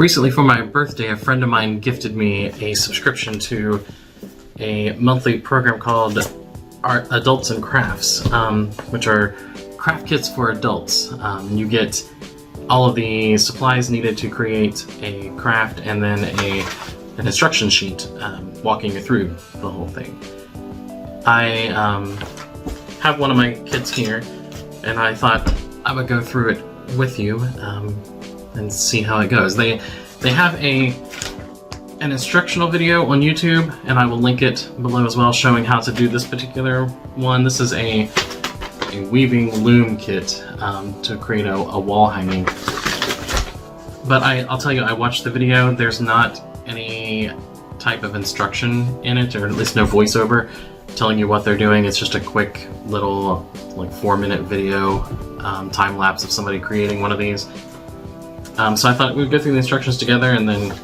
Recently for my birthday, a friend of mine gifted me a subscription to a monthly program called Art Adults and Crafts, which are craft kits for adults. You get all of the supplies needed to create a craft and then an instruction sheet walking you through the whole thing. I have one of my kits here, and I thought I would go through it with you and see how it goes. They have an instructional video on YouTube, and I will link it below as well, showing how to do this particular one. This is a weaving loom kit to create a wall hanging. But I'll tell you, I watched the video. There's not any type of instruction in it, or at least no voiceover telling you what they're doing. It's just a quick little, like, 4-minute video time lapse of somebody creating one of these. So I thought we'd go through the instructions together, and then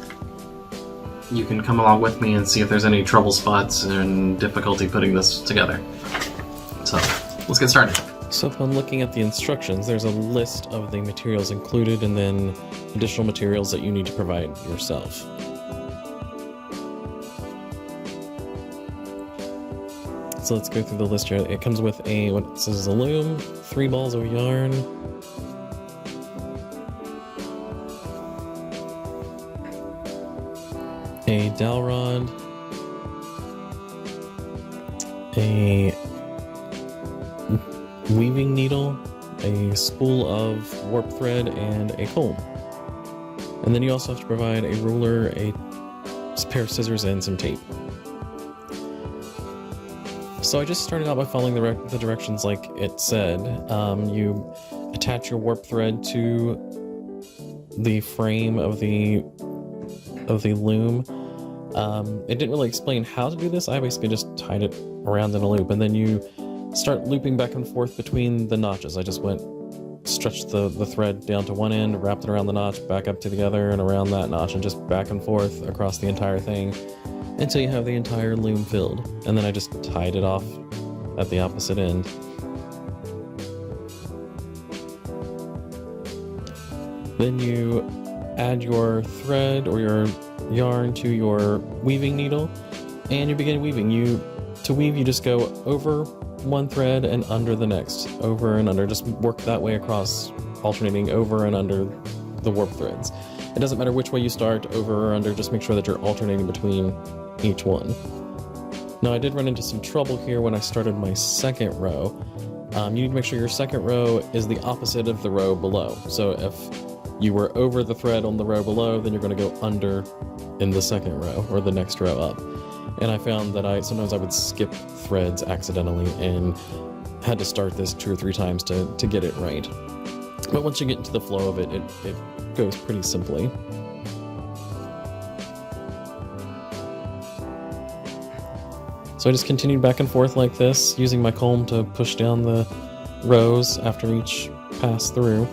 you can come along with me and see if there's any trouble spots and difficulty putting this together. So let's get started. So upon looking at the instructions, there's a list of the materials included and then additional materials that you need to provide yourself. So let's go through the list here. It comes with what it says is a loom, 3 balls of yarn, a dowel rod, a weaving needle, a spool of warp thread, and a comb. And then you also have to provide a ruler, a pair of scissors, and some tape. So I just started out by following the directions like it said. You attach your warp thread to the frame of the loom. It didn't really explain how to do this. I basically just tied it around in a loop, and then you start looping back and forth between the notches. I just stretched the thread down to one end, wrapped it around the notch, back up to the other, and around that notch, and just back and forth across the entire thing until you have the entire loom filled. And then I just tied it off at the opposite end. Then you add your thread or your yarn to your weaving needle, and you begin weaving. To weave, you just go over one thread and under the next, over and under. Just work that way across, alternating over and under the warp threads. It doesn't matter which way you start, over or under, just make sure that you're alternating between each one. Now, I did run into some trouble here when I started my second row. You need to make sure your second row is the opposite of the row below. So if you were over the thread on the row below, then you're going to go under in the second row, or the next row up. And I found that sometimes I would skip threads accidentally and had to start this 2 or 3 times to get it right. But once you get into the flow of it, it goes pretty simply. So I just continued back and forth like this, using my comb to push down the rows after each pass through.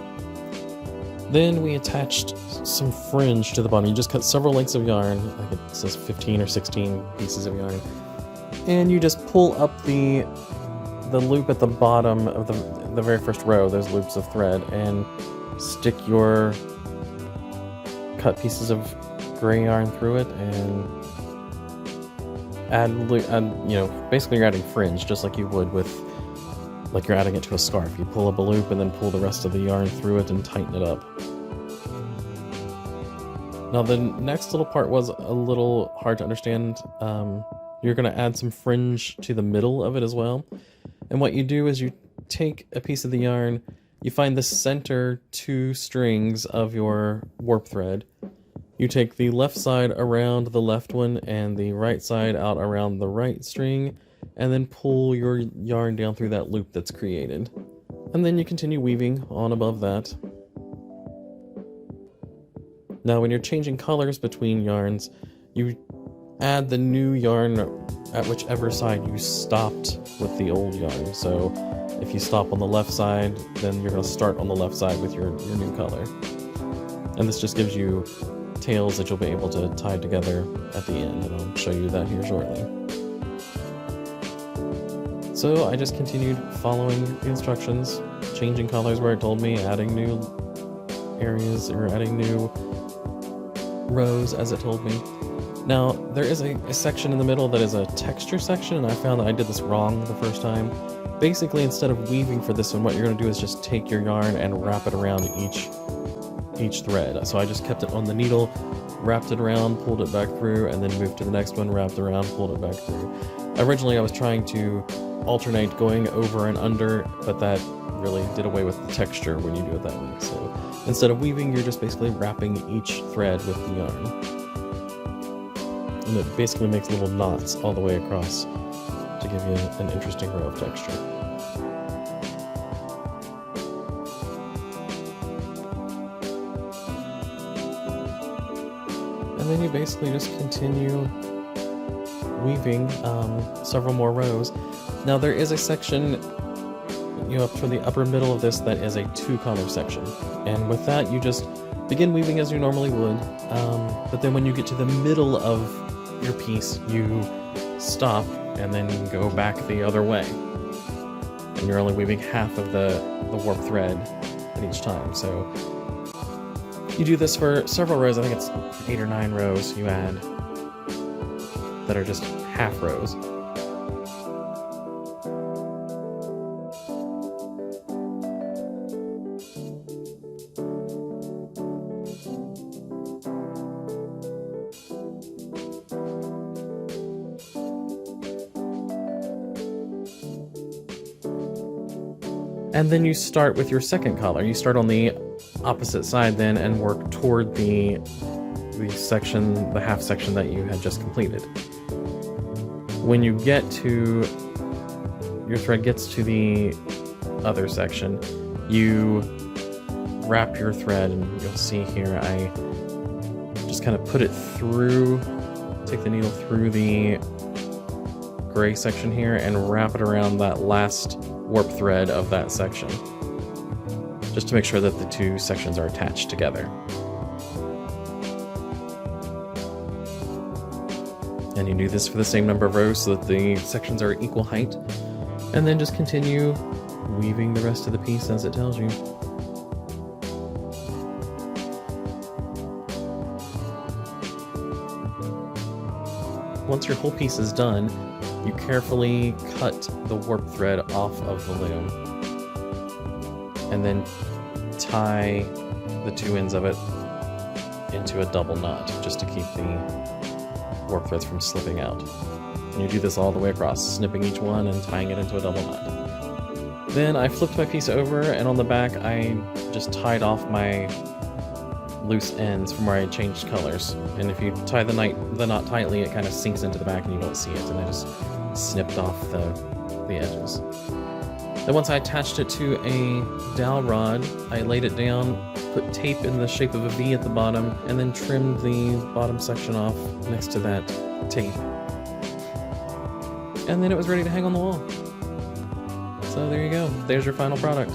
Then we attached some fringe to the bottom. You just cut several lengths of yarn, I think it says 15 or 16 pieces of yarn, and you just pull up the loop at the bottom of the very first row, those loops of thread, and stick your cut pieces of gray yarn through it, and basically you're adding fringe just like you would with, like you're adding it to a scarf. You pull up a loop and then pull the rest of the yarn through it and tighten it up. Now the next little part was a little hard to understand. You're going to add some fringe to the middle of it as well. And what you do is you take a piece of the yarn, you find the center 2 strings of your warp thread. You take the left side around the left one and the right side out around the right string, and then pull your yarn down through that loop that's created. And then you continue weaving on above that. Now when you're changing colors between yarns, you add the new yarn at whichever side you stopped with the old yarn. So if you stop on the left side, then you're going to start on the left side with your new color. And this just gives you tails that you'll be able to tie together at the end, and I'll show you that here shortly. So I just continued following the instructions, changing colors where it told me, adding new areas or adding new rows as it told me. Now, there is a section in the middle that is a texture section, and I found that I did this wrong the first time. Basically, instead of weaving for this one, what you're going to do is just take your yarn and wrap it around each thread. So I just kept it on the needle, wrapped it around, pulled it back through, and then moved to the next one, wrapped around, pulled it back through. Originally, I was trying to alternate going over and under, but that really did away with the texture when you do it that way. So instead of weaving, you're just basically wrapping each thread with the yarn. And it basically makes little knots all the way across to give you an interesting row of texture. And then you basically just continue weaving several more rows. Now there is a section, up toward the upper middle of this, that is a 2-color section. And with that, you just begin weaving as you normally would. But then when you get to the middle of your piece, you stop and then go back the other way. And you're only weaving half of the warp thread at each time. So you do this for several rows. I think it's 8 or 9 rows you add that are just half rows. And then you start with your second collar. You start on the opposite side then and work toward the section, the half section that you had just completed. When you get to, your thread gets to the other section, you wrap your thread, and you'll see here I just kind of put it through, take the needle through the gray section here and wrap it around that last warp thread of that section, just to make sure that the two sections are attached together. And you do this for the same number of rows so that the sections are equal height, and then just continue weaving the rest of the piece as it tells you. Once your whole piece is done, you carefully cut the warp thread off of the loom and then tie the two ends of it into a double knot just to keep the warp threads from slipping out. And you do this all the way across, snipping each one and tying it into a double knot. Then I flipped my piece over, and on the back I just tied off my loose ends from where I changed colors. And if you tie the knot tightly, it kind of sinks into the back and you don't see it. And I just snipped off the edges. Then once I attached it to a dowel rod, I laid it down, put tape in the shape of a V at the bottom, and then trimmed the bottom section off next to that tape. And then it was ready to hang on the wall. So there you go. There's your final product.